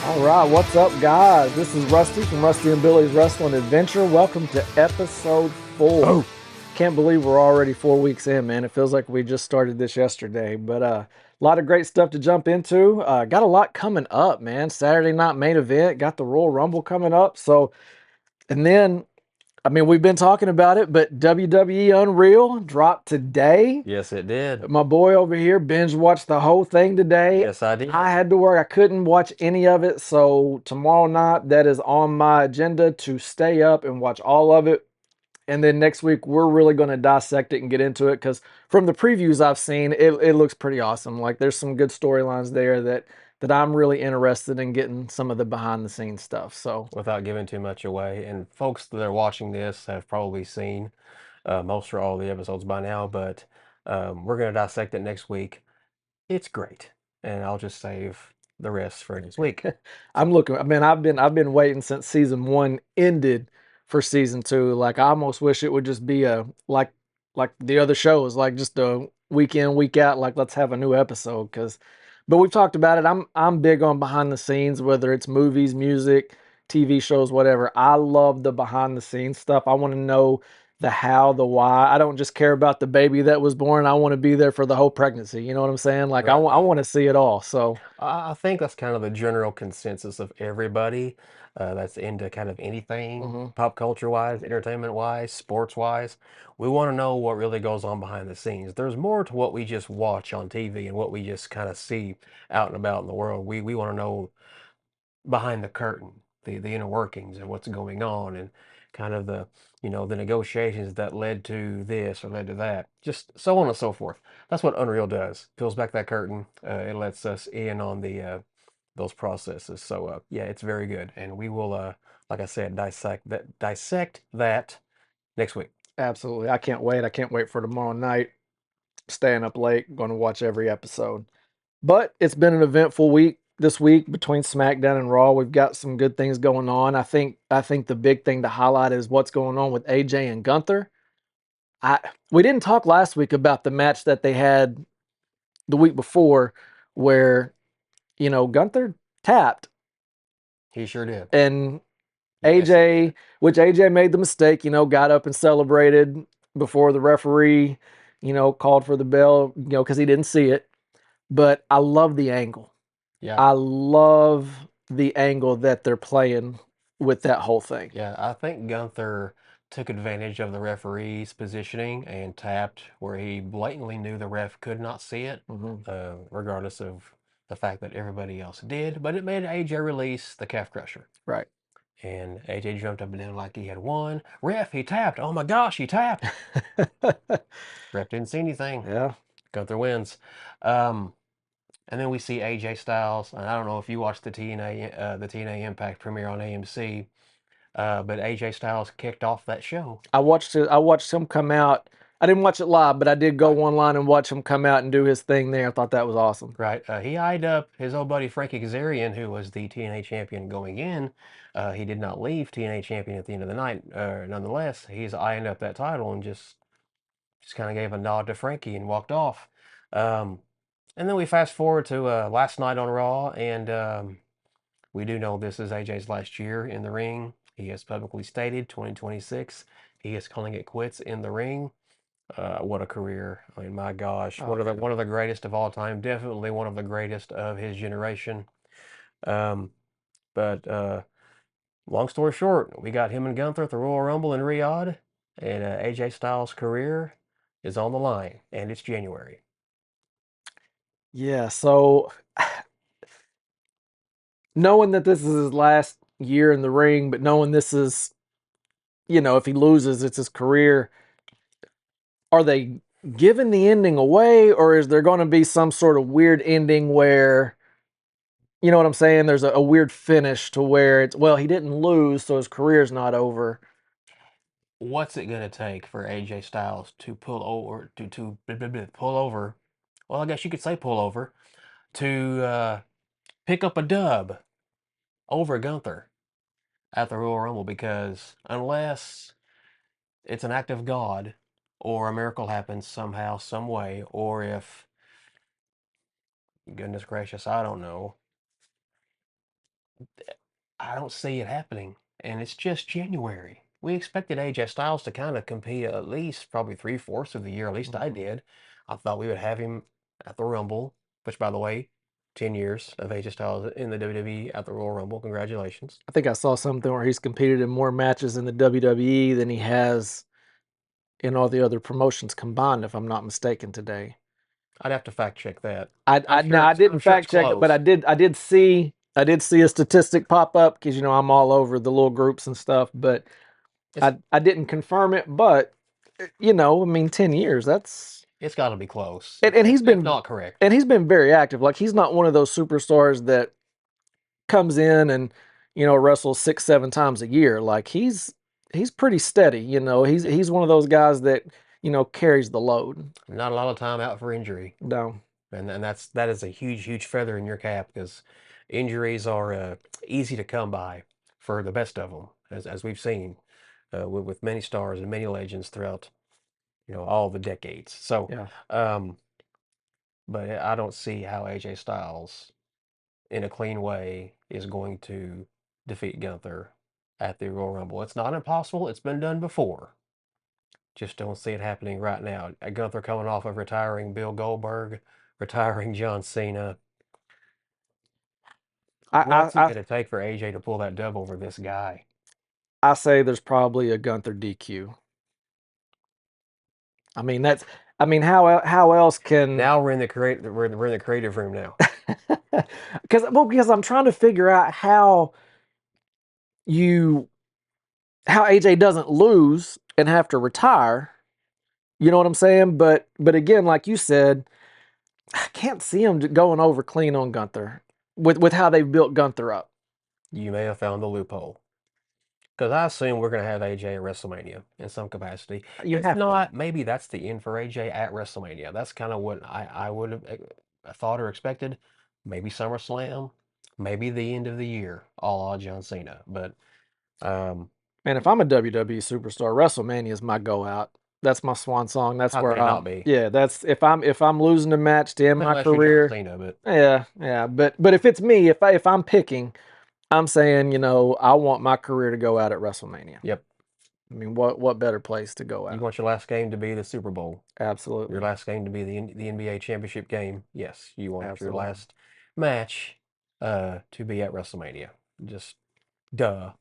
All right, what's up, guys? This is Rusty from Rusty and Billy's Wrestling Adventure. Welcome to episode 4. Oh, Can't believe we're already 4 weeks in, man. It feels like we just started this yesterday, but a lot of great stuff to jump into. Got a lot coming up, man. Saturday night main event, got the Royal Rumble coming up. And then, we've been talking about it, but WWE Unreal dropped today. yes, it did. My boy over here binge watched the whole thing today. Yes, I did. I had to work. I couldn't watch any of it. So tomorrow night, that is on my agenda to stay up and watch all of it. And then next week, we're really going to dissect it and get into it because from the previews I've seen, it looks pretty awesome. Like there's some good storylines there that I'm really interested in getting some of the behind the scenes stuff. So Without giving too much away, and folks that are watching this have probably seen most or all of the episodes by now, but we're going to dissect it next week. It's great, and I'll just save the rest for next week. I'm looking. I've been waiting since season 1 ended for season 2. Like I almost wish it would just be a like the other shows, like just a week in, week out. Like let's have a new episode. But we've talked about it. I'm big on behind the scenes, whether it's movies, music, TV shows, whatever. I love the behind the scenes stuff. I want to know the how, the why. I don't just care about the baby that was born. I want to be there for the whole pregnancy. You know what I'm saying? Like Right. I want to see it all. So. I think that's kind of the general consensus of everybody that's into kind of anything Mhm. pop culture wise, entertainment wise, sports wise. We want to know what really goes on behind the scenes. There's more to what we just watch on TV and what we just kind of see out and about in the world. We want to know behind the curtain, the inner workings and what's going on and kind of the negotiations that led to this or led to that, just so on and so forth. That's what Unreal does. Peels back that curtain. It lets us in on the those processes. So yeah, it's very good, and we will, like I said, dissect that next week. Absolutely. I can't wait. I can't wait for tomorrow night. Staying up late, going to watch every episode. But it's been an eventful week this week between SmackDown and Raw. We've got some good things going on. I think the big thing to highlight is what's going on with AJ and Gunther. I We didn't talk last week about the match that they had the week before where, Gunther tapped He sure did. and Yes, he did. which AJ made the mistake, got up and celebrated before the referee, called for the bell, because he didn't see it. But I love the angle. Yeah. I love the angle that they're playing with that whole thing. Yeah, I think Gunther took advantage of the referee's positioning and tapped where he blatantly knew the ref could not see it, Hmm. regardless of the fact that everybody else did. But it made AJ release the calf crusher. Right. And AJ jumped up and down like he had won. Ref, he tapped. Oh my gosh, he tapped. Ref didn't see anything. Yeah. Gunther wins. Um, and then we see AJ Styles. And I don't know if you watched the TNA Impact premiere on AMC. But AJ Styles kicked off that show. I watched him come out. I didn't watch it live, but I did go Right. online and watch him come out and do his thing there. I thought that was awesome. Right. He eyed up his old buddy Frankie Kazarian, who was the TNA champion going in. He did not leave TNA champion at the end of the night. Nonetheless, he's eyeing up that title and just kind of gave a nod to Frankie and walked off. Um, and then we fast forward to last night on Raw, and we do know this is AJ's last year in the ring. He has publicly stated 2026. He is calling it quits in the ring. What a career! I mean, my gosh, Oh yeah. one of the greatest of all time. Definitely one of the greatest of his generation. Um, but long story short, we got him and Gunther at the Royal Rumble in Riyadh, and AJ Styles' career is on the line, and it's January. Yeah. So knowing that this is his last year in the ring, but knowing this is, if he loses, it's his career. Are they giving the ending away, or is there going to be some sort of weird ending where, you know what I'm saying? There's a weird finish to where it's, well, he didn't lose, so his career's not over. What's it gonna take for AJ Styles to pull over? Well, I guess you could say pull over to pick up a dub over Gunther at the Royal Rumble because unless it's an act of God or a miracle happens somehow, some way, or if, goodness gracious, I don't know, I don't see it happening, and it's just January. We expected AJ Styles to kind of compete at least probably three-fourths of the year. At least I Mhm. did. I thought we would have him at the Rumble, which, by the way, 10 years of AJ Styles in the WWE at the Royal Rumble. Congratulations. I think I saw something where he's competed in more matches in the WWE than he has in all the other promotions combined, if I'm not mistaken today. I'd have to fact check that. I now I I'm didn't sure it's fact check it, but close. I did see a statistic pop up because I'm all over the little groups and stuff, but It's I didn't confirm it, but I mean 10 years, that's it's got to be close, and if not correct. he's been very active. Like he's not one of those superstars that comes in and wrestles 6 7 times a year. Like he's pretty steady. He's one of those guys that carries the load. Not a lot of time out for injury. No, And that is a huge feather in your cap because injuries are easy to come by for the best of them, as we've seen with many stars and many legends throughout all the decades. So, yeah. um, but I don't see how AJ Styles in a clean way is going to defeat Gunther at the Royal Rumble. It's not impossible. It's been done before. Just don't see it happening right now. Gunther coming off of retiring Bill Goldberg, retiring John Cena. I What's it I gonna take for AJ to pull that dub over this guy? I say there's probably a Gunther DQ. I mean that's I mean how else can Now we're in the creative room now. because I'm trying to figure out you how AJ doesn't lose and have to retire. You know what I'm saying? But again, like you said, I can't see him going over clean on Gunther with how they've built Gunther up. You may have found the loophole. Because I assume we're gonna have AJ at WrestleMania in some capacity. You If have to. not, maybe that's the end for AJ at WrestleMania. That's kind of what I would have thought or expected. Maybe SummerSlam, maybe the end of the year, a la John Cena. But um, Man, if I'm a WWE superstar, WrestleMania is my go out. That's my swan song. That's how could where it not be? yeah, that's if I'm losing a match to end my Unless you're John career. Cena, but Yeah, yeah. But if it's me, if I'm picking, I'm saying, I want my career to go out at WrestleMania. yep. I mean, what better place to go You out? want your last game to be the Super Bowl. Your Absolutely. last game to be the NBA championship game. Yes, you want your Absolutely. last match to be at WrestleMania. Just duh.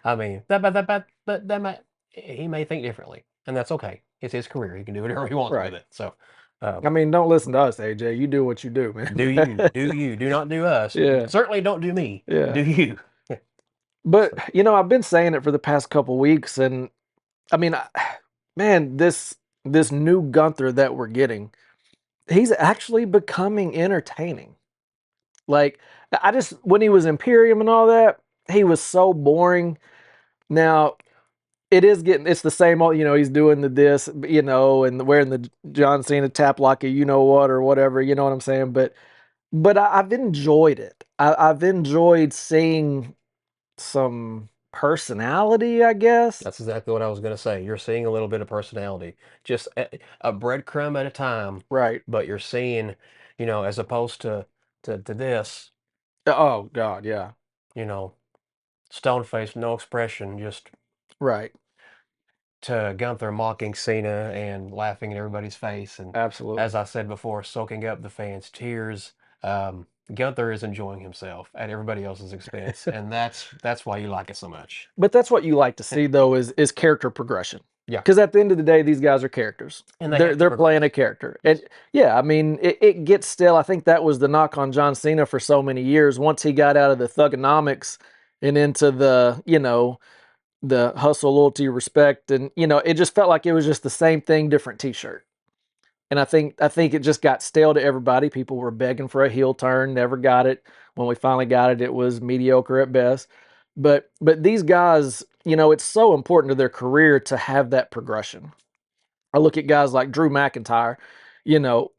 I mean, that might he may think differently, and that's okay. It's his career. He can do whatever he wants with Right. it. So, I um, mean, don't listen to us, AJ. You do what you do, do man. you, do you, do not do us. Yeah. Certainly don't do me. Yeah. Do you? But, So, I've been saying it for the past couple weeks and I mean, man, this new Gunther that we're getting, he's actually becoming entertaining. Like I just when he was Imperium and all that, he was so boring. Now it's the same old, he's doing the this, and wearing the John Cena tap like a what or whatever, you know what I'm saying? But I've enjoyed it. I've enjoyed seeing some personality, I guess. that's exactly what I was going to say. You're seeing a little bit of personality, just a breadcrumb at a time, Right. but you're seeing, as opposed to this, Oh God, yeah. you know, stone face, no expression, just Right. to Gunther mocking Cena and laughing in everybody's face, and Absolutely. as I said before, soaking up the fans' tears. Gunther is enjoying himself at everybody else's expense, and that's why you like it so much. But that's what you like to see though is character progression. Yeah, Because at the end of the day, these guys are characters. and they They're have to they're playing a progress. character. And Yes. yeah, I mean, it gets stale. I think that was the knock on John Cena for so many years. Once he got out of the thugonomics and into the hustle, loyalty, respect, and it just felt like it was just the same thing, different t-shirt. And I think it just got stale to everybody. People were begging for a heel turn, never got it. When we finally got it, it was mediocre at best. But these guys, it's so important to their career to have that progression. I look at guys like Drew McIntyre, you know,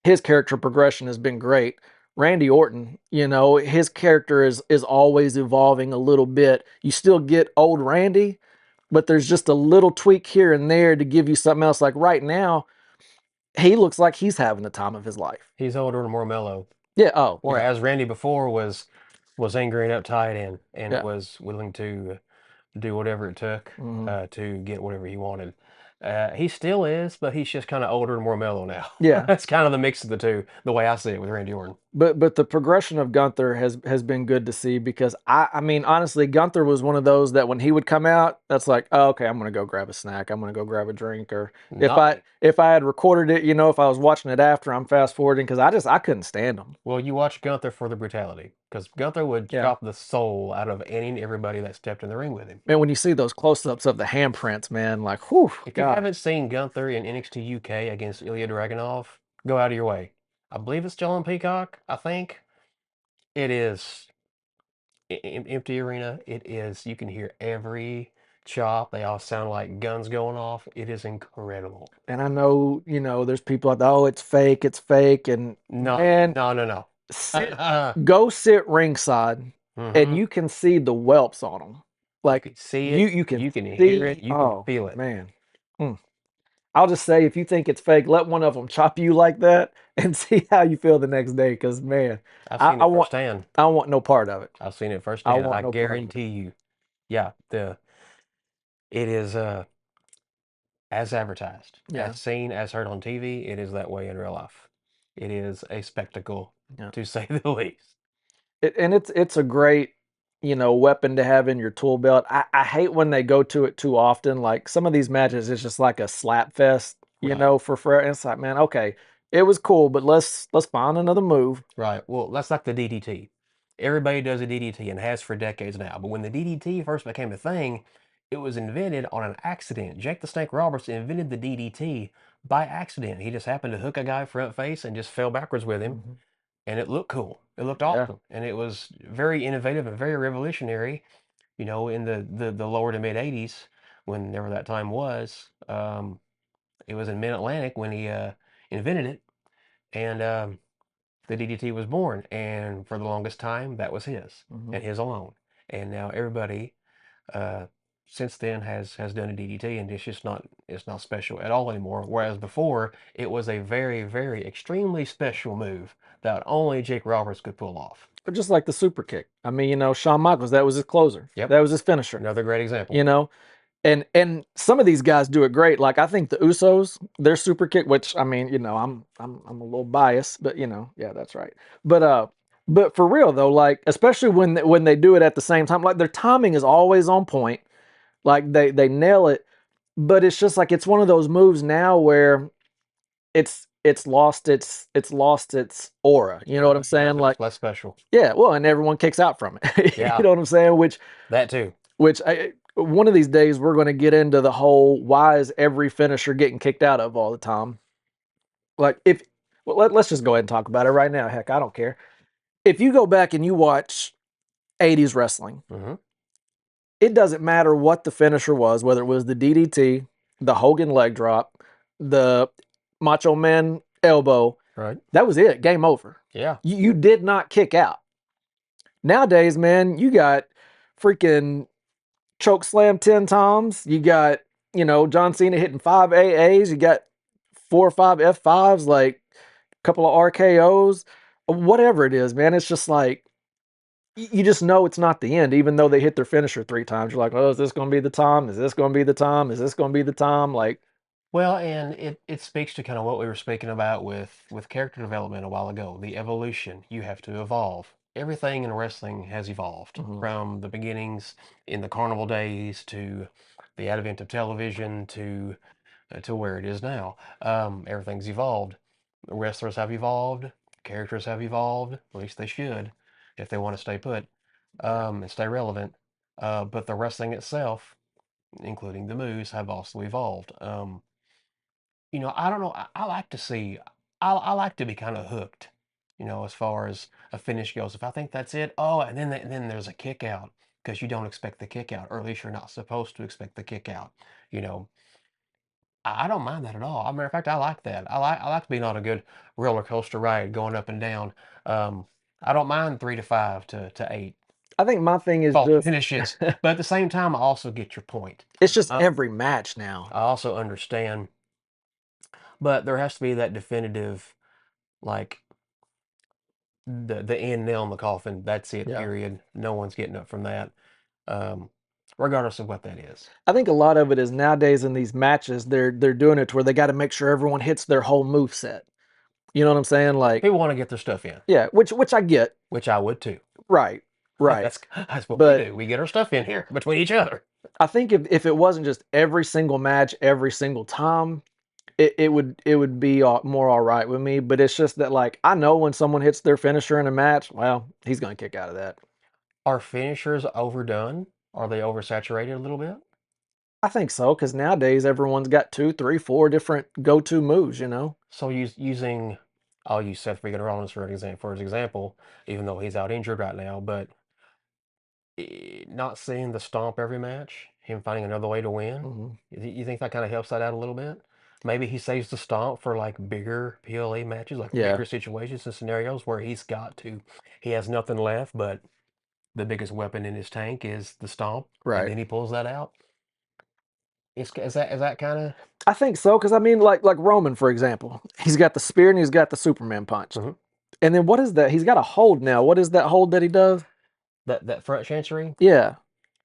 his character progression has been great. Randy Orton, his character is always evolving a little bit. You still get old Randy, but there's just a little tweak here and there to give you something else. Like right now, he looks like he's having the time of his life. He's older and more mellow. Yeah. Oh, yeah. Whereas Randy before was was angry and uptight and Yeah. was willing to do whatever it took Hmm. to get whatever he wanted. He still is, but he's just kind of older and more mellow now. Yeah. That's kind of the mix of the two, the way I see it with Randy Orton. But the progression of Gunther has been good to see because I mean honestly Gunther was one of those that when he would come out that's like, oh, okay, I'm gonna go grab a snack, I'm gonna go grab a drink, or if Not I if I had recorded it, if I was watching it after, I'm fast forwarding because I couldn't stand him. well, you watch Gunther for the brutality, because Gunther would Yeah. chop the soul out of any and everybody that stepped in the ring with him. Man, when you see those close-ups of the handprints, man, like, whew, If you God. haven't seen Gunther in NXT UK against Ilya Dragunov, go out of your way. I believe it's still on Peacock. I think it is. Empty arena. It is. You can hear every chop. They all sound like guns going off. It is incredible. And I know, there's people like, oh, it's fake, and No, man, no, no, no. sit, go sit ringside, and Hmm. you can see the whelps on them. You Like can see you, it. you can You can hear it. see. You can Oh feel it. man, Mm. I'll just say, if you think it's fake, let one of them chop you like that, and see how you feel the next day. Because man, I've I, seen I it want, firsthand. I want no part of it. I've seen it I firsthand. want I no part of it. guarantee you. Yeah, the it is as advertised, Yeah, as seen, as heard on TV. It is that way in real life. It is a spectacle, yeah. to say the least. And it's a great weapon to have in your tool belt. I hate when they go to it too often. Like some of these matches, it's just like a slap fest. Right. For forever. It's like, man, okay, it was cool, but let's find another move. Right. Well, that's like the DDT. Everybody does a DDT and has for decades now. But when the DDT first became a thing, it was invented on an accident. Jake the Snake Roberts invented the DDT by accident. He just happened to hook a guy front face and just fell backwards with him. Hmm. And it looked cool. It looked Yeah. awesome. And it was very innovative and very revolutionary, in the lower to mid 80s, whenever that time was. It was in Mid Atlantic when he invented it. And the DDT was born, and for the longest time, that was his Hmm. and his alone. And now everybody uh, since then has done a DDT, and it's not special at all anymore. Whereas before, it was a very very extremely special move that only Jake Roberts could pull off. But just like the super kick. I mean, Shawn Michaels, that was his closer. Yep, That was his finisher. another great You example. know, and some of these guys do it great. Like I think the Usos, their super kick, which I mean, I'm a little biased, but yeah, that's right. But but for real though, like especially when they do it at the same time, like their timing is always on point. Like they nail it. But it's just like it's one of those moves now where it's lost its aura. You know what I'm saying? Like Less special. yeah, well, and everyone kicks out from it. You Yeah, know what I'm saying? that too. One of these days we're going to get into the whole why is every finisher getting kicked out of all the time? Like if well, let's just go ahead and talk about it right now. Heck, I don't care. If you go back and you watch 80s wrestling, Hmm. it doesn't matter what the finisher was, whether it was the DDT, the Hogan leg drop, the Macho Man elbow, Right. that was it. Game over. Yeah. You did not kick out. Nowadays, man, you got freaking choke slam 10 times. You got, John Cena hitting 5 AAs. You got 4 or 5 F5s, like a couple of RKOs, whatever it is, man. It's just like, you just know it's not the end, even though they hit their finisher 3 times. You're like, oh, is this going to be the time? Is this going to be the time? Is this going to be the time? Like, Well, and it speaks to kind of what we were speaking about with character development a while ago, the evolution. You have to evolve. Everything in wrestling has evolved mhm. from the beginnings in the carnival days to the advent of television to where it is now. Everything's evolved. The wrestlers have evolved. Characters have evolved. At least they should, if they want to stay put Yeah. and stay relevant. But the wrestling itself, including the moves, have also evolved. I don't know. I like to see. I like to be kind of hooked. As far as a finish goes. If I think that's it, oh, and then there's a kick out because you don't expect the kick out, or at least you're not supposed to expect the kick out. You know, I don't mind that at all. As a matter of fact, I like that. I like being on a good roller coaster ride, going up and down. Um, I don't mind 3 to 5 to 8 I think my thing is false just, finishes, but at the same time, I also get your point. it's just Uh, every match now. I also understand, but there has to be that definitive, like, the end nail in the coffin. That's it, Yeah. period. No one's getting up from that, um, regardless of what that is. I think a lot of it is nowadays in these matches, they're doing it to where they got to make sure everyone hits their whole move set. You know what I'm saying? Like, People want to get their stuff in, yeah, which I get. which I would too. Right, right. That's what we But do. We get our stuff in here between each other. I think if it wasn't just every single match, every single time, it would be more all right with me. But it's just that like I know when someone hits their finisher in a match, well, he's gonna kick out of that. Are finishers overdone? Are they oversaturated a little bit? I think so because nowadays everyone's got two, three, four different go-to moves. You know. So using, I'll use Seth freaking Rollins for his example, even though he's out injured right now, but not seeing the stomp every match, him finding another way to win. Hmm. You think that kind of helps that out a little bit? Maybe he saves the stomp for like bigger PLA matches, like Yeah. bigger situations and scenarios where he has nothing left, but the biggest weapon in his tank is the stomp, and Right. then he pulls that out. Is that kind of? I think so because I mean, like Roman for example, he's got the spear and he's got the Superman punch, Mhm. and then what is that? He's got a hold now. What is that hold that he does? That front chancery, Yeah,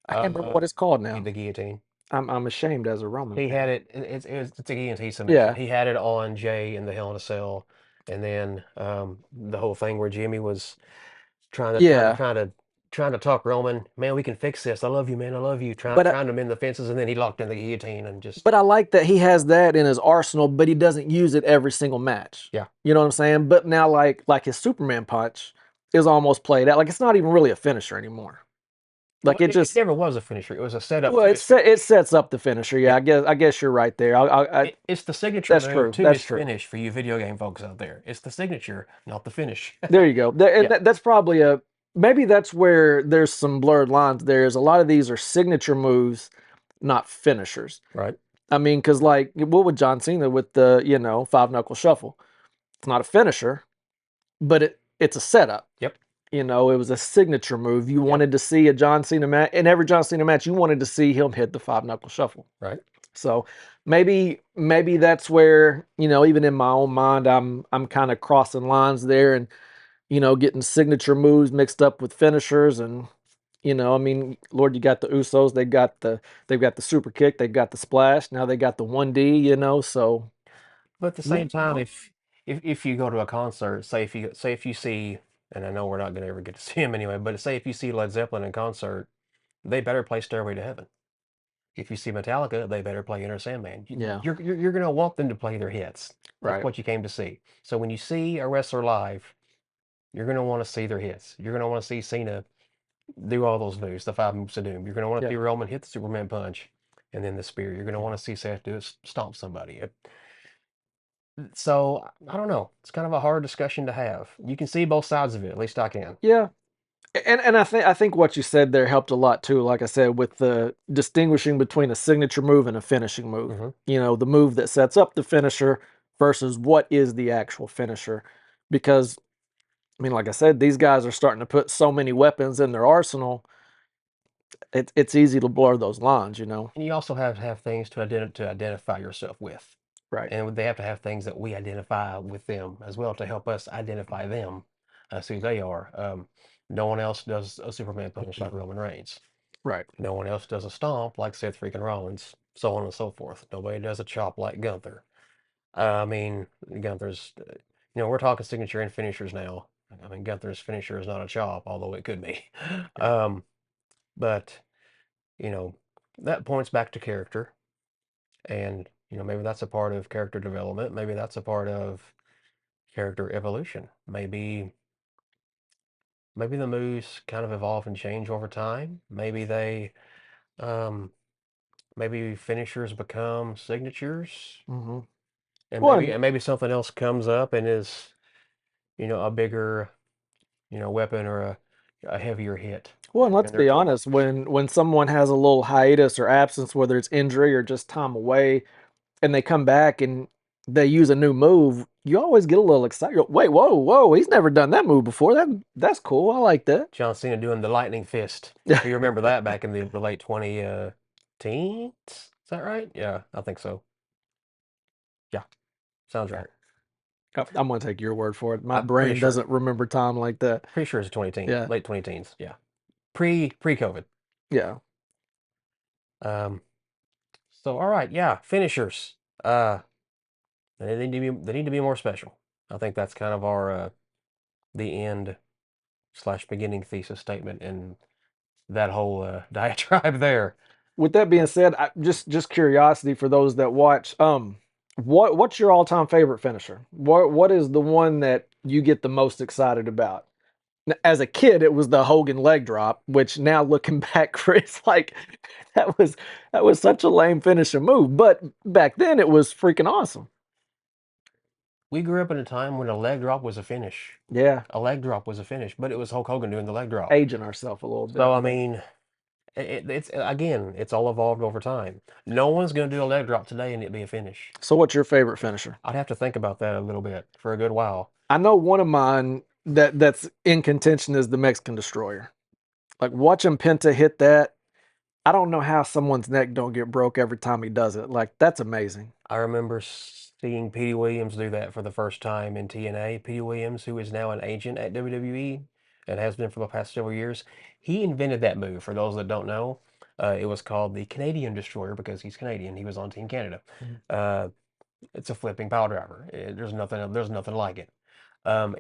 I can't remember uh, what it's called now. the guillotine. I'm ashamed as a Roman He fan. had it. It's a guillotine submission. Yeah, He had it on Jay in the Hell in a Cell, and then the whole thing where Jimmy was trying to trying to yeah, trying to trying to talk Roman. Man, we can fix this. I love you, man. I love you. but Trying to mend the fences, and then he locked in the guillotine and just I like that he has that in his arsenal, but he doesn't use it every single match. yeah. You know what I'm saying? But now, like his Superman punch is almost played out. Like it's not even really a finisher anymore. Well, Like it it just never was a finisher. It was a setup well, to his finish. it sets up the finisher. Yeah, Yeah, I guess you're right there. it's the signature That's move true. to That's his true. finish for you video game folks out there. It's the signature, not the finish. There you go. There, and Yeah, that's probably a maybe that's where there's some blurred lines. There's a lot of these are signature moves, not finishers. right. I mean, because like what would John Cena with the five knuckle shuffle? It's not a finisher, but it's a setup. Yep, It was a signature move. You yep, wanted to see a John Cena match in every John Cena match. You wanted to see him hit the five knuckle shuffle. right. So maybe that's where even in my own mind, I'm kind of crossing lines there and getting signature moves mixed up with finishers and I mean, Lord, you got the Usos, they've got the super kick, they've got the splash, now they got the 1D, so But at the yeah, same time, if you go to a concert, say if you see, and I know we're not gonna ever get to see him anyway, but say if you see Led Zeppelin in concert, they better play Stairway to Heaven. If you see Metallica, they better play Enter Sandman. yeah, You're gonna want them to play their hits. That's right, what you came to see. So when you see a wrestler live, you're gonna want to see their hits. You're gonna want to see Cena do all those moves, the five moves of doom. You're gonna want to yeah, see Roman hit the Superman punch, and then the spear. You're gonna want to see Seth do it, stomp somebody. So I don't know. It's kind of a hard discussion to have. You can see both sides of it. At least I can. yeah. And I think what you said there helped a lot too. Like I said, with the distinguishing between a signature move and a finishing move. Hmm. The move that sets up the finisher versus what is the actual finisher. Because I mean, like I said, these guys are starting to put so many weapons in their arsenal. It's easy to blur those lines. And you also have to have things to identify yourself with, Right. and they have to have things that we identify with them as well to help us identify them as who they are. No one else does a Superman punch like Roman Reigns. Right. No one else does a stomp like Seth freaking Rollins. So on and so forth. Nobody does a chop like Gunther. I mean, Gunther's. We're talking signature and finishers now. I mean, Gunther's finisher is not a chop, although it could be. Yeah. But you know, that points back to character, and maybe that's a part of character development. Maybe that's a part of character evolution. Maybe the moves kind of evolve and change over time. Um, maybe finishers become signatures, Hmm. and Well, maybe something else comes up and is a bigger weapon or a heavier hit and let's in their be honest, toolbox. when someone has a little hiatus or absence, whether it's injury or just time away, and they come back and they use a new move, you always get a little excited. Wait, whoa, whoa, he's never done that move before. That's cool. I like that. John Cena doing the lightning fist. If you remember that back in the late 20 teens. Is that right? Yeah, I think so. Yeah, sounds right. I'm gonna take your word for it. My I'm pretty brain sure. doesn't remember time like that. Pretty sure it's 2010, Yeah, late 2010s. Yeah, pre-COVID. yeah. Um, so all right, yeah, finishers. Uh, they need to be more special. I think that's kind of our the end slash beginning thesis statement in that whole diatribe there. With that being Uh, said, just curiosity for those that watch. What's your all time favorite finisher? What is the one that you get the most excited about? As a kid, it was the Hogan leg drop, which now looking back, Chris, like that was that was such a lame finisher move. But back then, it was freaking awesome. we grew up in a time when a leg drop was a finish. Yeah, A leg drop was a finish, but it was Hulk Hogan doing the leg drop. aging ourselves a little So bit. I Yeah. mean, it's again, it's all evolved over time. No one's going to do a leg drop today and it be a finish. So, what's your favorite finisher? I'd have to think about that a little bit for a good while. I know one of mine that's in contention is the Mexican Destroyer. Like watching Penta hit that, I don't know how someone's neck don't get broke every time he does it. Like that's amazing. I remember seeing Petey Williams do that for the first time in TNA. Petey Williams, who is now an agent at WWE and has been for the past several years, he invented that move. For those that don't know, it was called the Canadian Destroyer because he's Canadian. He was on Team Canada. Mhm. Uh, it's a flipping pile driver. There's nothing like it.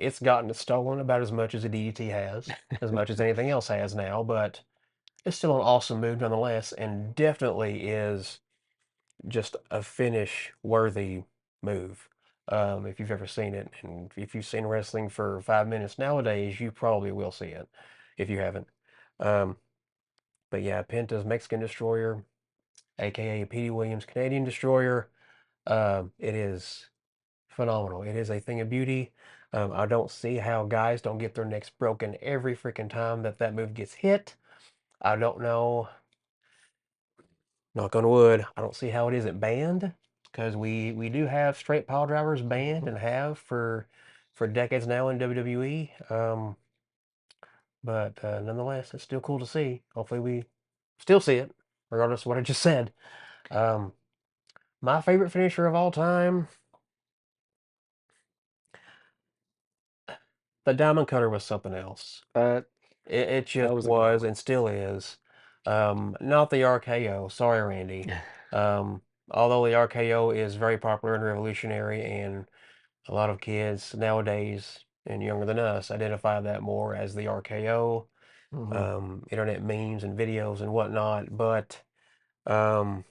It's gotten stolen about as much as a DDT has, as much as anything else has now, but it's still an awesome move nonetheless, and definitely is just a finish worthy move. If you've ever seen it, and if you've seen wrestling for 5 minutes nowadays, you probably will see it if you haven't. Um, but yeah, Penta's Mexican Destroyer, aka Petey Williams Canadian Destroyer, it is phenomenal. It is a thing of beauty. I don't see how guys don't get their necks broken every freaking time that that move gets hit. I don't know. Knock on wood. I don't see how it isn't banned because we do have straight pile drivers banned and have for decades now in WWE. But nonetheless, it's still cool to see. Hopefully, we still see it, regardless of what I just said. Um, my favorite finisher of all time, the Diamond Cutter was something else. Uh, It that just was a good was one. and still is. Not the RKO. Sorry, Randy. Um, although the RKO is very popular and revolutionary, and a lot of kids nowadays and younger than us identify that more as the RKO, Hmm. internet memes and videos and whatnot. But um,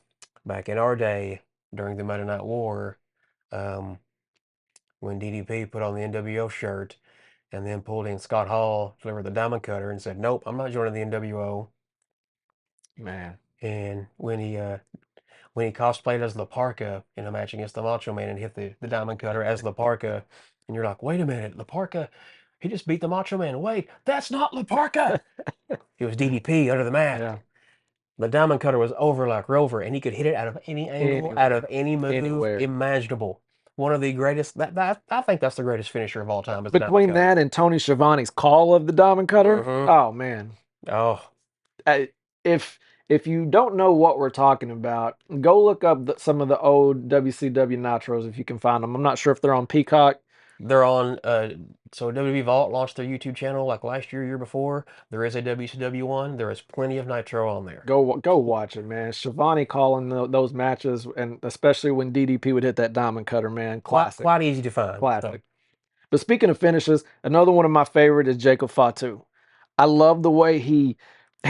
back in our day, during the Monday Night War, um, when DDP put on the NWO shirt and then pulled in Scott Hall, delivered the Diamond Cutter, and said, "Nope, I'm not joining the NWO." Man, And when he cosplayed as La Parka in a match against the Macho Man and hit the Diamond Cutter as La Parka, and you're like, wait a minute, La Parka, he just beat the Macho Man. Wait, that's not La Parka. It was DDP under the mask. yeah, The Diamond Cutter was over like Rover, and he could hit it out of any angle, out of anywhere, any move anywhere. imaginable. One of the greatest. That I think that's the greatest finisher of all time is the Diamond Between Cutter. that and Tony Schiavone's call of the Diamond Cutter, Hmm. oh man, Oh, I, if if you don't know what we're talking about, go look up some of the old WCW Nitros if you can find them. I'm not sure if they're on Peacock. they're on. So WWE Vault launched their YouTube channel like last year, year before. There is a WCW one. There is plenty of Nitro on there. Go watch it, man. Schiavone calling those matches, and especially when DDP would hit that Diamond Cutter, man, classic, Quite easy to find. So classic. But speaking of finishes, another one of my favorite is Jacob Fatu. I love the way he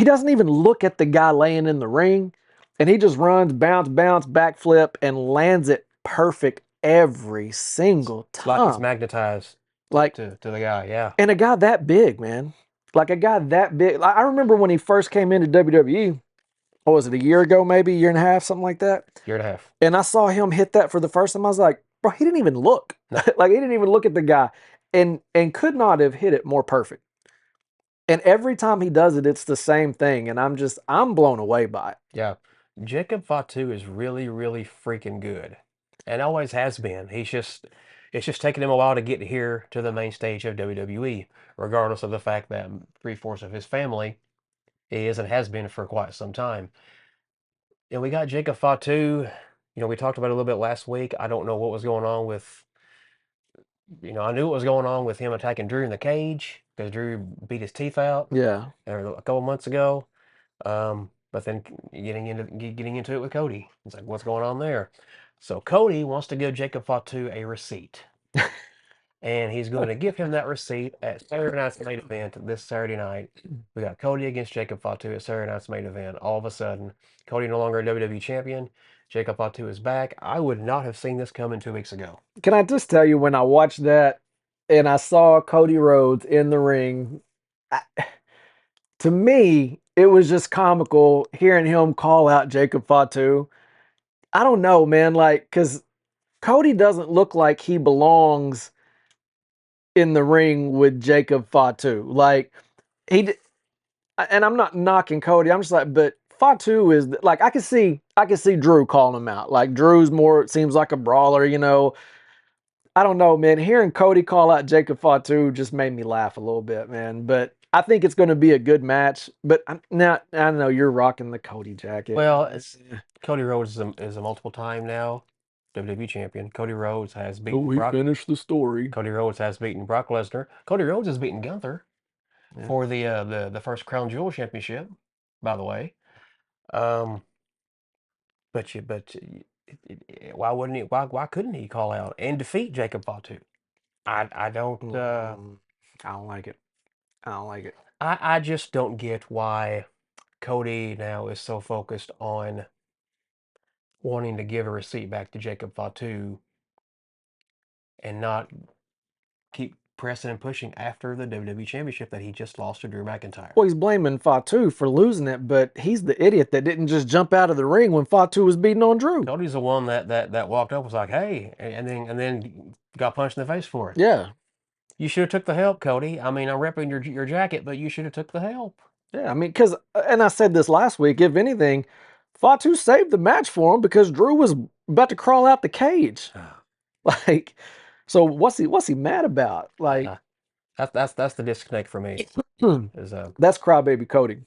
doesn't even look at the guy laying in the ring, and he just runs, bounce, backflip, and lands it perfect every single it's like he's time. magnetized Like, to the guy. Yeah, and a guy that big, man. Like a guy that big. Like, I remember when he first came into WWE. What was it, a year ago, maybe a year and a half, something like that. year and a half. And I saw him hit that for the first time. I was like, bro, he didn't even look. No, Like he didn't even look at the guy, and could not have hit it more perfect. And every time he does it, it's the same thing. And I'm blown away by it. yeah. Jacob Fatu is really freaking good, and always has been. It's just taken him a while to get here to the main stage of WWE, regardless of the fact that three-fourths of his family is and has been for quite some time. And we got Jacob Fatu. We talked about it a little bit last week. I don't know what was going on with I knew what was going on with him attacking Drew in the cage because Drew beat his teeth out Yeah. a couple months ago. But then getting into it with Cody, it's like, what's going on there? So Cody wants to give Jacob Fatu a receipt, and he's going to give him that receipt at Saturday night's main event this Saturday night. We got Cody against Jacob Fatu at Saturday night's main event. All of a sudden, Cody no longer a WWE champion. Jacob Fatu is back. I would not have seen this coming 2 weeks ago. Can I just tell you when I watched that and I saw Cody Rhodes in the ring, I, to me, it was just comical hearing him call out Jacob Fatu. I don't know, man, like cuz Cody doesn't look like he belongs in the ring with Jacob Fatu. Like he and I'm not knocking Cody. I'm just like, but Fatu is like I can see Drew calling him out. Like Drew's more seems like a brawler, you know. I don't know, man. Hearing Cody call out Jacob Fatu just made me laugh a little bit, man. But I think it's going to be a good match. But now I know you're rocking the Cody jacket. Well, it's Cody Rhodes is a multiple time now WWE champion. Cody Rhodes has Oh, beaten he Brock. finished the story. Cody Rhodes has beaten Brock Lesnar. Cody Rhodes has beaten Gunther Yeah. for the first Crown Jewel championship, by the way. Um, why wouldn't he? Why couldn't he call out and defeat Jacob Fatu? I don't I don't like it. I don't like it. I just don't get why Cody now is so focused on wanting to give a receipt back to Jacob Fatu and not keep pressing and pushing after the WWE Championship that he just lost to Drew McIntyre. Well, he's blaming Fatu for losing it, but he's the idiot that didn't just jump out of the ring when Fatu was beating on Drew. Cody's the one that walked up was like, "Hey," and then got punched in the face for it. Yeah. You should have took the help, Cody. I mean, I'm repping your jacket, but you should have took the help. Yeah, I mean, because, and I said this last week, if anything, Fatu saved the match for him because Drew was about to crawl out the cage. Like, so what's he mad about? Like, Uh, that's the disconnect for me. Is that's crybaby Cody.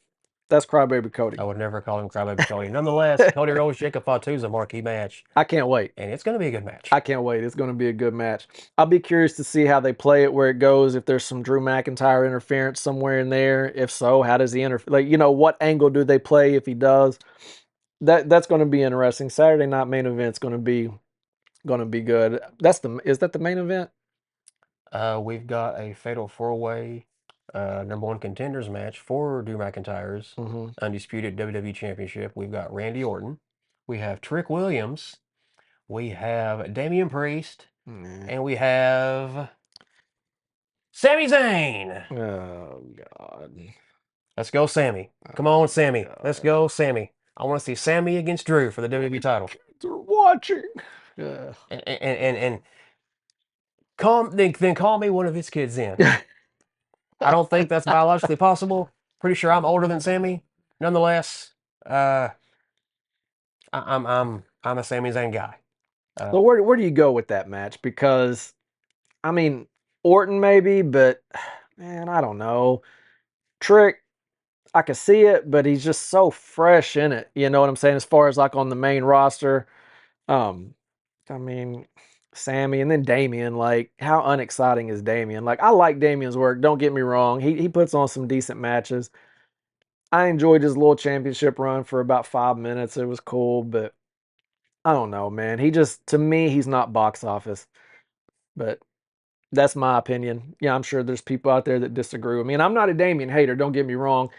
That's crybaby Cody. I would never call him Crybaby Cody. Nonetheless, Cody Rhodes Jacob Fatu is a marquee match, I can't wait. and it's going to be a good match. I can't wait. It's going to be a good match. I'll be curious to see how they play it, where it goes. If there's some Drew McIntyre interference somewhere in there, if so, how does he interfere? Like, what angle do they play if he does? That's going to be interesting. Saturday night main event's going to be good. Is that the main event? We've got a fatal four-way number one contenders match for Drew McIntyre's Mm-hmm. undisputed WWE Championship. We've got Randy Orton, we have Trick Williams, we have Damian Priest, Yeah. and we have Sami Zayn. Oh God. Let's go, Sammy. Come Oh on, Sammy. Let's God. go, Sammy. I want to see Sammy against Drew for the WWE title. They're watching. Yeah. And then call me one of his kids in. I don't think that's biologically possible. Pretty sure I'm older than Sammy. Nonetheless, uh, I'm a Sami Zayn guy. So where do you go with that match? Because I mean, Orton maybe, but man, I don't know. Trick, I could see it, but he's just so fresh in it. You know what I'm saying? As far as like on the main roster, um, I mean, Sammy and then Damian. Like, how unexciting is Damian? Like, I like Damian's work. Don't get me wrong. He puts on some decent matches. I enjoyed his little championship run for about 5 minutes. It was cool, but I don't know, man. He just to me, he's not box office. But that's my opinion. Yeah, I'm sure there's people out there that disagree with me. And I'm not a Damian hater, don't get me wrong.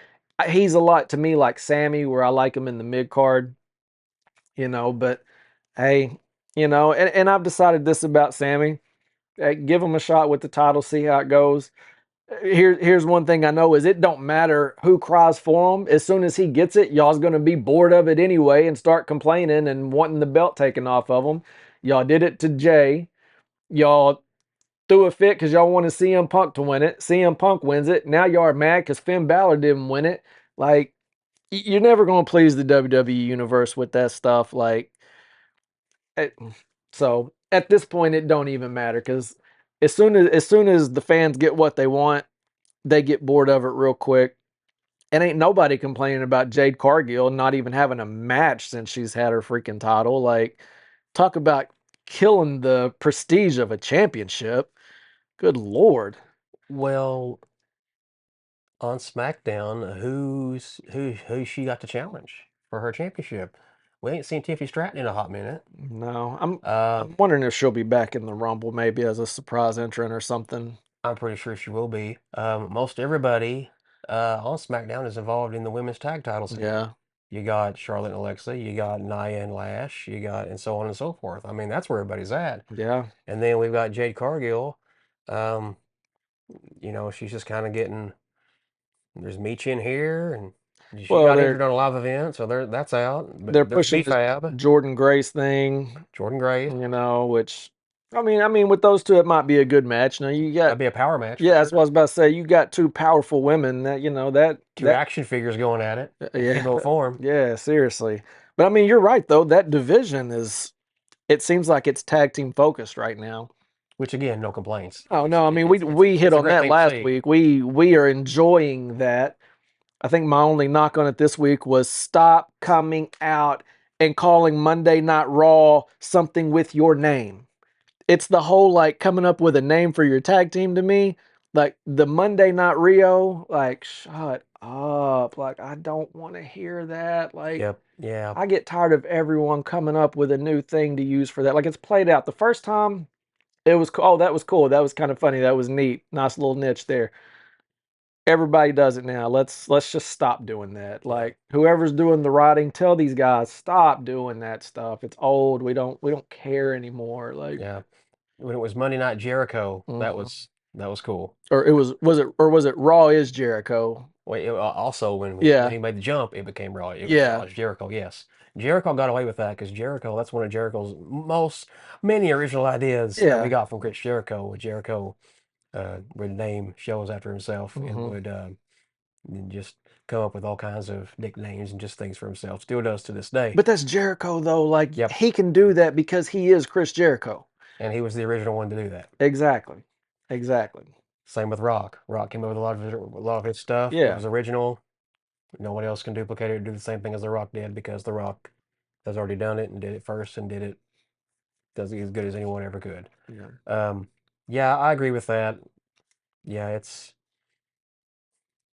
He's a lot to me like Sammy, where I like him in the mid card, but hey, and I've decided this about Sammy. Hey, give him a shot with the title, see how it goes. Here's one thing I know is it don't matter who cries for him. As soon as he gets it, y'all's gonna be bored of it anyway and start complaining and wanting the belt taken off of him. Y'all did it to Jay. Y'all threw a fit because y'all want to CM Punk to win it. CM Punk wins it. Now y'all are mad because Finn Balor didn't win it. Like, you're never going to please the WWE universe with that stuff. Like, so at this point, it don't even matter because as soon as the fans get what they want, they get bored of it real quick. And ain't nobody complaining about Jade Cargill not even having a match since she's had her freaking title. Like, talk about killing the prestige of a championship. Good Lord. Well, on SmackDown, who she got to challenge for her championship? We ain't seen Tiffany Stratton in a hot minute. No, I'm Uh, I'm wondering if she'll be back in the Rumble, maybe as a surprise entrant or something. I'm pretty sure she will be. Most everybody on SmackDown is involved in the women's tag title scene. Yeah, You got Charlotte and Alexa, you got Nia and Lash, you got, and so on and so forth. I mean, that's where everybody's at. yeah. And then we've got Jade Cargill. Um, she's just kind of getting. There's Meech in here, and she Well, got they're injured on a live event, so that's out. they're But there's pushing this B-Fab, Jordan Grace thing, Jordan Grace. which I mean, with those two, it might be a good match. Now you got, That'd be a power match for yeah, that's what I sure. was about to say. You got two powerful women that Two action figures going at it in yeah, female form, yeah, seriously. But I mean, you're right though. That division is. It seems like it's tag team focused right now. which again, no complaints. Oh no, I mean we It's we hit it's a on great that thing to last see. week. We are enjoying that. I think my only knock on it this week was stop coming out and calling Monday Night Raw something with your name. It's the whole like coming up with a name for your tag team to me. Like the Monday Night Rio, like shut up. Like I don't want to hear that. Like Yep. Yeah. I get tired of everyone coming up with a new thing to use for that. Like it's played out. The first time it was oh, that was cool. That was kind of funny. That was neat. Nice little niche there. Everybody does it now. Let's just stop doing that. Yeah. Like whoever's doing the writing, tell these guys stop doing that stuff. It's old. We don't care anymore. Like Yeah. When it was Monday Night Jericho, mhm. that was cool. Or it was it Raw is Jericho? Wait, also when Yeah. he made the jump, it became Raw. It was Raw Yeah. as Jericho. Yes, Jericho got away with that because Jericho. That's one of Jericho's most many original ideas that we Yeah. got from Chris Jericho. With Jericho would name shows after himself and Hmm. would just come up with all kinds of nicknames and just things for himself. Still does to this day. But that's Jericho though. Like Yep, he can do that because he is Chris Jericho. and he was the original one to do that. Exactly. Exactly. Same with Rock. Rock came up with a lot of his stuff. It Yeah. was original. No one else can duplicate it or do the same thing as The Rock did because The Rock has already done it and did it first and did it does it as good as anyone ever could. Yeah. Um, yeah, I agree with that. Yeah, it's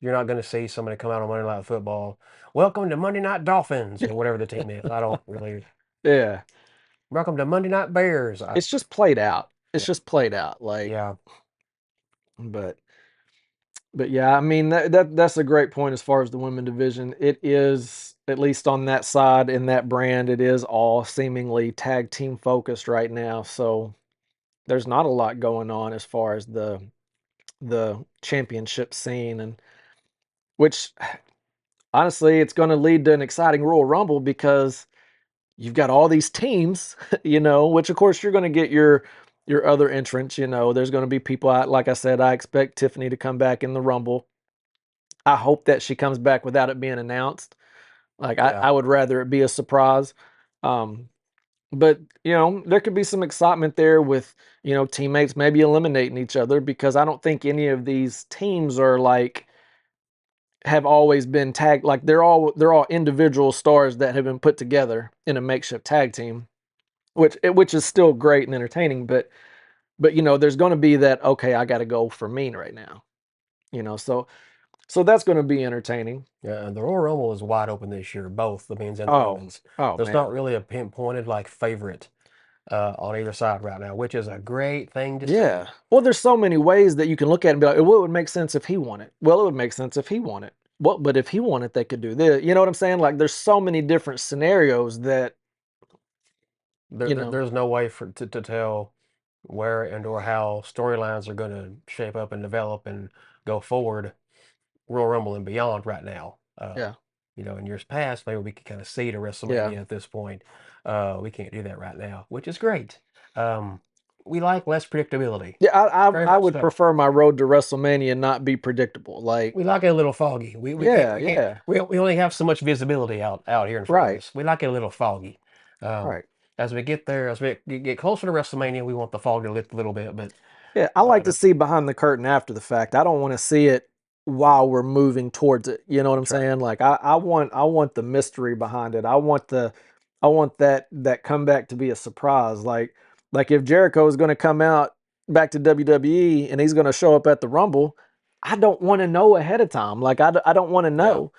you're not going to see somebody come out on Monday Night Football. Welcome to Monday Night Dolphins or whatever the team is. I don't really. Yeah. Welcome to Monday Night Bears. It's just played out. It's Yeah, just played out. Like, yeah, but yeah, I mean that's a great point as far as the women division. It is at least on that side in that brand, it is all seemingly tag team focused right now. So there's not a lot going on as far as the championship scene, and which honestly it's going to lead to an exciting Royal Rumble because you've got all these teams, which of course you're going to get your other entrants. There's going to be people out. Like I said, I expect Tiffany to come back in the Rumble. I hope that she comes back without it being announced. Like I, yeah. I would rather it be a surprise. Um, but there could be some excitement there with teammates maybe eliminating each other because I don't think any of these teams are like have always been tagged. Like they're all individual stars that have been put together in a makeshift tag team, which is still great and entertaining. But there's going to be that okay, I got to go for mean right now. So that's going to be entertaining. Yeah, the Royal Rumble is wide open this year, both the men's and the Oh, women's. oh There's not man. really a pinpointed like favorite on either side right now, which is a great thing to Yeah. see. Well, there's so many ways that you can look at it and be like, well, it would make sense if he won it. Well, it would make sense if he won it. What, but if he won it, they could do this. You know what I'm saying? Like, there's so many different scenarios that, There, you there- know, there's no way to tell where and or how storylines are going to shape up and develop and go forward, Royal Rumble and beyond right now. yeah, In years past, maybe we could kind of see to yeah. WrestleMania at this point. We can't do that right now, which is great. Um, we like less predictability. Yeah, I, Very I much would so. prefer my road to WrestleMania not be predictable. Like, We like it a little foggy. We can't yeah, we can't yeah. we only have so much visibility out here in front of Right, us. We like it a little foggy. Um, right. as we get there, as we get closer to WrestleMania, we want the fog to lift a little bit, Yeah, I like but to see behind the curtain after the fact. I don't want to see it while we're moving towards it. You know what I'm that's right. saying? Like I want the mystery behind it. I want that comeback to be a surprise. Like if Jericho is going to come out, back to WWE and he's going to show up at the Rumble, I don't want to know ahead of time. Like I don't want to Yeah. know.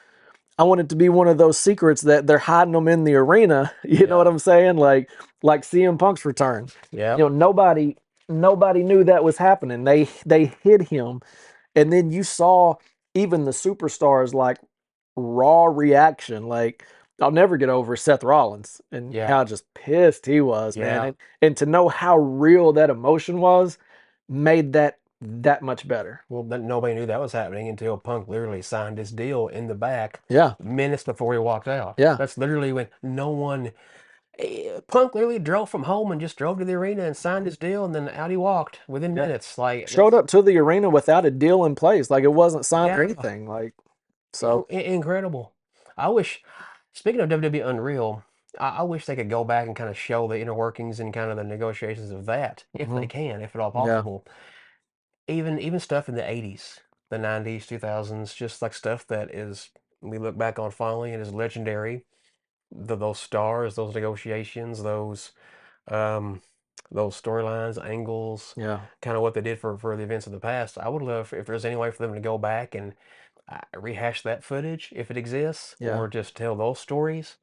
I want it to be one of those secrets that they're hiding them in the arena. You know what Yeah. I'm saying? Like CM Punk's return. Yeah. Nobody knew that was happening. They hid him, and then you saw even the superstars like raw reaction. Like I'll never get over Seth Rollins and Yeah. how just pissed he was, man. Yeah. And to know how real that emotion was made that much better. Well, then nobody knew that was happening until Punk literally signed his deal in the back Yeah, minutes before he walked out. yeah, That's literally when no one. Punk literally drove from home and just drove to the arena and signed his deal, and then out he walked within yeah. minutes. Like Showed that's up to the arena without a deal in place. Like it wasn't signed or yeah, anything. Like so. incredible. I wish. Speaking of WWE Unreal, I wish they could go back and kind of show the inner workings and kind of the negotiations of that, if they Mhm. can, if at all Yeah, possible. Even stuff in the 80s, the 90s, 2000s, just like stuff that is we look back on fondly and is legendary. Those stars, those negotiations, um, those storylines, angles, yeah, kind of what they did for the events of the past. I would love if there's any way for them to go back and rehash that footage if it exists, yeah. or just tell those stories.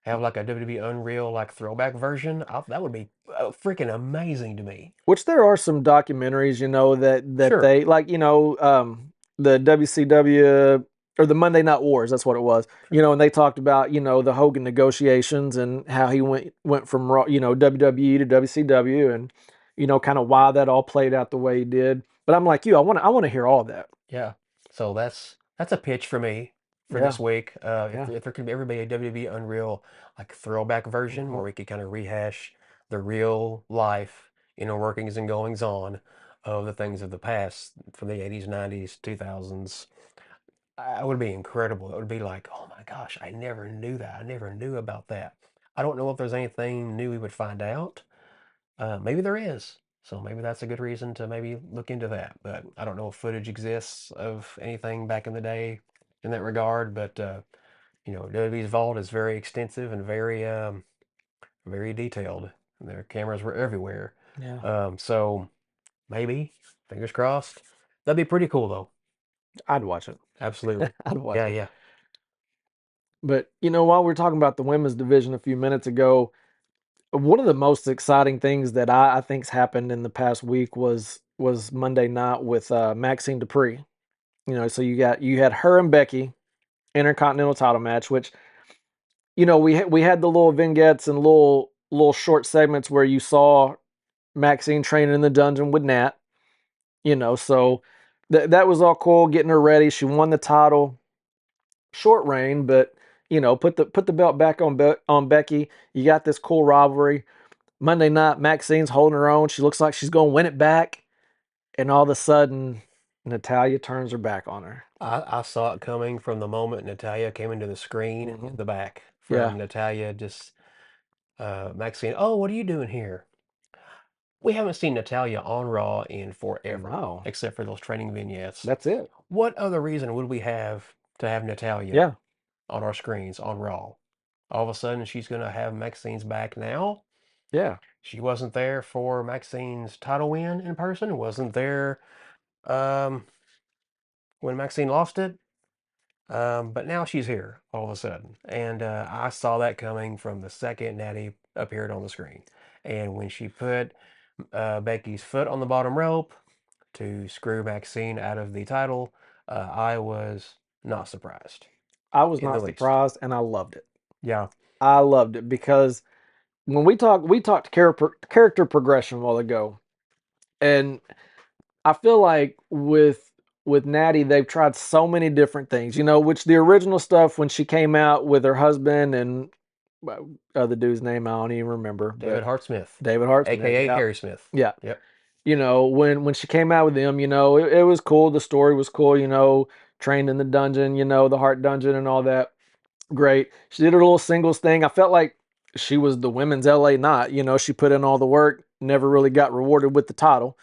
Have like a WWE Unreal like throwback version. That would be freaking amazing to me. Which there are some documentaries, that Sure. they like, the WCW or the Monday Night Wars. That's what it was. And they talked about the Hogan negotiations and how he went from Raw, WWE to WCW, and kind of why that all played out the way he did. But I'm like you, I want to hear all that. Yeah. So that's a pitch for me for Yeah, this week. yeah, If there could ever be a WWE Unreal like throwback version hmm where we could kind of rehash the real life inner workings and goings on of the things of the past from the 80s, 90s, 2000s. It would be incredible. It would be like, oh my gosh, I never knew that. I never knew about that. I don't know if there's anything new we would find out. Maybe there is. So maybe that's a good reason to maybe look into that. But I don't know if footage exists of anything back in the day in that regard. But WWE's vault is very extensive and very detailed. Their cameras were everywhere. yeah. So maybe, fingers crossed. That'd be pretty cool though. I'd watch it. Absolutely. I'd watch Yeah, it. yeah. But while we were talking about the women's division a few minutes ago, one of the most exciting things that I think's happened in the past week was Monday night with Maxine Dupree. So you had her and Becky Intercontinental title match, which we had the little vignettes and little short segments where you saw Maxine training in the dungeon with Nat. So that was all cool, getting her ready. She won the title, short reign, but put the belt back on Becky. You got this cool rivalry. Monday night, Maxine's holding her own. She looks like she's going to win it back. And all of a sudden, Natalia turns her back on her. I saw it coming from the moment Natalia came into the screen in Hmm. the back. Yeah. From Natalia just Maxine, oh, what are you doing here? We haven't seen Natalia on Raw in forever, No, except for those training vignettes. that's it. What other reason would we have to have Natalia Yeah. on our screens on Raw? All of a sudden, she's going to have Maxine's back now. Yeah. She wasn't there for Maxine's title win in person. Wasn't there um, when Maxine lost it. But now she's here all of a sudden. And I saw that coming from the second Nattie appeared on the screen. And when she put Becky's foot on the bottom rope to screw Maxine out of the title, I was not surprised I was in the not least. surprised and I loved it. Yeah, I loved it because when we talked character progression a while ago. And I feel like with Natty, they've tried so many different things. Which the original stuff when she came out with her husband and the dude's name I don't even remember, David but Hart Smith, David Hart Smith. aka Yeah, Harry Smith. yeah. Yep. When she came out with them, it was cool. The story was cool. Trained in the dungeon, the Heart Dungeon and all that. Great. She did her little singles thing. I felt like she was the women's LA Knight. She put in all the work, never really got rewarded with the title.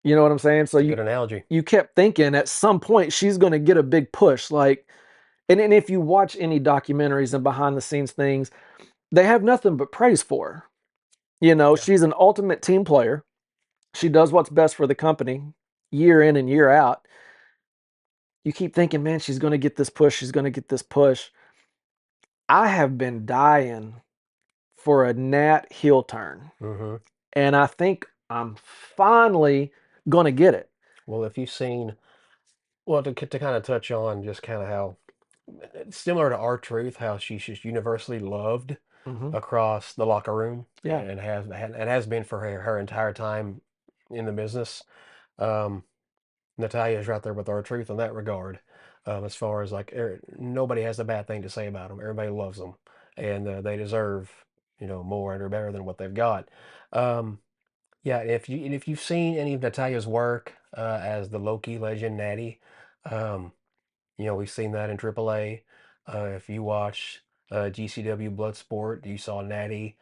You know what I'm saying? So It's a you good analogy. you kept thinking at some point she's going to get a big push. Like, and if you watch any documentaries and behind the scenes things, they have nothing but praise for her. Yeah. She's an ultimate team player. She does what's best for the company year in and year out. You keep thinking, man, she's going to get this push. She's going to get this push. I have been dying for a Nat heel turn, Hmm. and I think I'm finally going to get it. Well, if you've seen, well, to kind of touch on just kind of how similar to R-Truth, how she's just universally loved Hmm. across the locker room Yeah. and has been for her entire time in the business. Um, Natalya is right there with R-Truth in that regard. As far as like nobody has a bad thing to say about them. Everybody loves them, and they deserve more and are better than what they've got. Um, yeah, if you've seen any of Natalya's work as the Loki legend Nattie, um, we've seen that in AAA. If you watch GCW Bloodsport, you saw Natty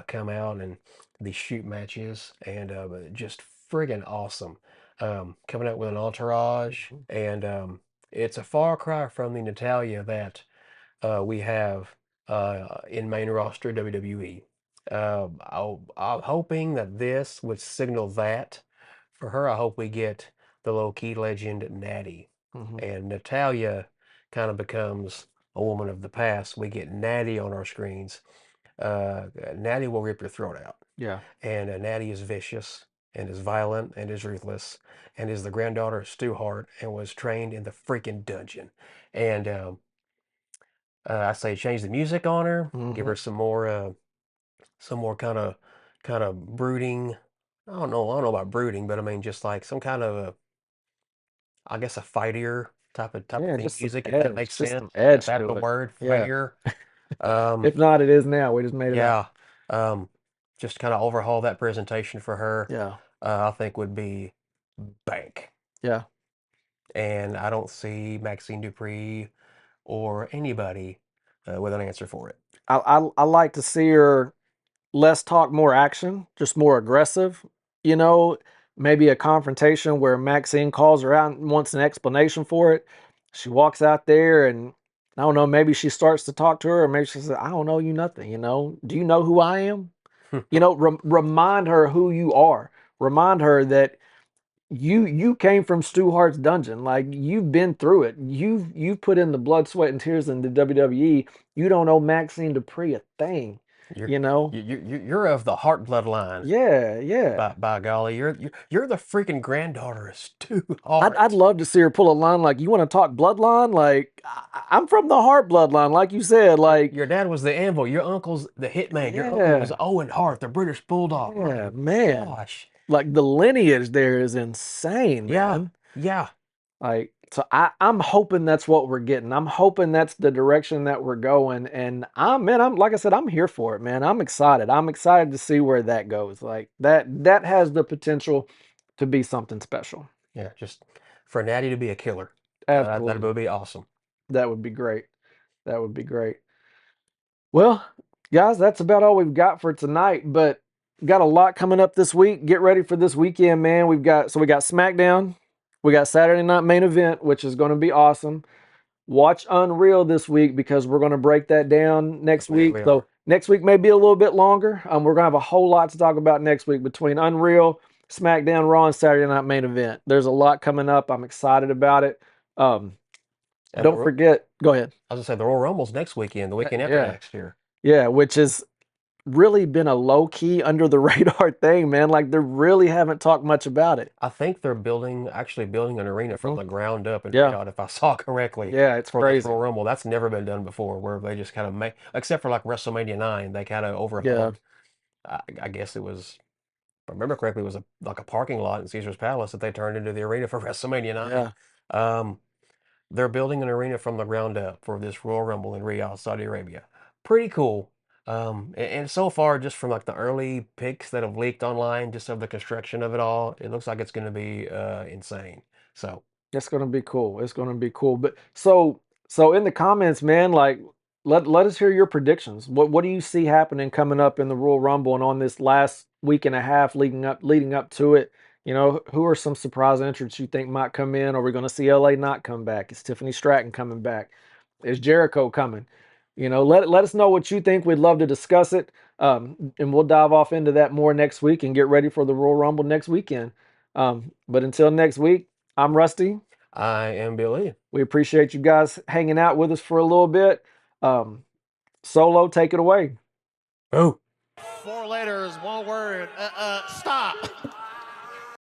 come out and these shoot matches and just friggin' awesome. Coming out with an entourage, Mhm. and it's a far cry from the Natalia that we have in main roster WWE. I'm hoping that this would signal that for her. I hope we get the low key legend Natty, Mhm. and Natalia kind of becomes a woman of the past. We get Natty on our screens. Natty will rip your throat out, Yeah. and Natty is vicious and is violent and is ruthless and is the granddaughter of Stu Hart and was trained in the freaking dungeon. And I say change the music on her, give Hmm. her some more kind of brooding. I don't know about brooding, but I mean just like some kind of I guess a fightier type of Yeah, theme just some music, if that edge, makes just sense. some If edge that's to the it. word, Yeah. fightier. Um, If not, it is now. We just made it up. yeah. Um, just kind of overhaul that presentation for her. Yeah. I think would be bank. Yeah. And I don't see Maxine Dupree or anybody with an answer for it. I like to see her less talk, more action, just more aggressive. You know, maybe a confrontation where Maxine calls her out and wants an explanation for it. She walks out there and I don't know, maybe she starts to talk to her, or maybe she says, I don't know you nothing, Do you know who I am? Remind her who you are. Remind her that you came from Stu Hart's dungeon. Like you've been through it. You've put in the blood, sweat, and tears in the WWE. You don't owe Maxine Dupree a thing, You're you know? you're of the Hart bloodline. Yeah, yeah. By golly, you're the freaking granddaughter of Stu I'd Hart. love to see her pull a line like, you want to talk bloodline? Like, I'm from the Hart bloodline, like you said. Like, Your dad was the Anvil. Your uncle's the Hitman. Your uncle was yeah, Owen Hart, the British Bulldog. My yeah, man. gosh. Like the lineage there is insane, Yeah, man. yeah, Like, so I'm hoping that's what we're getting. I'm hoping that's the direction that we're going. And I'm like I said, I'm here for it, man. I'm excited. I'm excited to see where that goes. Like that has the potential to be something special. yeah. Just for Natty to be a killer, that Absolutely. would be awesome. That would be great. That would be great. Well, guys, that's about all we've got for tonight, but got a lot coming up this week. Get ready for this weekend, man. We got SmackDown. We got Saturday Night Main Event, which is going to be awesome. Watch Unreal this week because we're going to break that down next week. We So are. next week may be a little bit longer. We're going to have a whole lot to talk about next week between Unreal, SmackDown, Raw, and Saturday Night Main Event. There's a lot coming up. I'm excited about it. Um, And don't forget. Go ahead. I was gonna say the Royal Rumble's next weekend, the weekend after Yeah, next year. yeah. Which has really been a low key under the radar thing, man. Like they really haven't talked much about it. I think they're actually building an arena from Mhm. the ground up in Yeah, Riyadh, if I saw correctly, yeah. It's for this crazy. Royal Rumble. That's never been done before, where they just kind of make, except for like WrestleMania 9, they kind of Yeah, overhauled. I guess it was, if I remember correctly, it was like a parking lot in Caesar's Palace that they turned into the arena for WrestleMania 9. yeah. Um, they're building an arena from the ground up for this Royal Rumble in Riyadh, Saudi Arabia. Pretty cool. And so far, just from like the early pics that have leaked online, just of the construction of it all, it looks like it's going to be insane. So, It's gonna be cool. It's gonna be cool. But so in the comments, man, like let us hear your predictions. What do you see happening coming up in the Royal Rumble and on this last week and a half leading up to it? Who are some surprise entrants you think might come in? Are we gonna see LA not come back? Is Tiffany Stratton coming back? Is Jericho coming? Let us know what you think. We'd love to discuss it. And we'll dive off into that more next week and get ready for the Royal Rumble next weekend. But until next week, I'm Rusty. I am Billy. We appreciate you guys hanging out with us for a little bit. Um, Solo, take it away. Oh. 4 letters, 1 word. Start.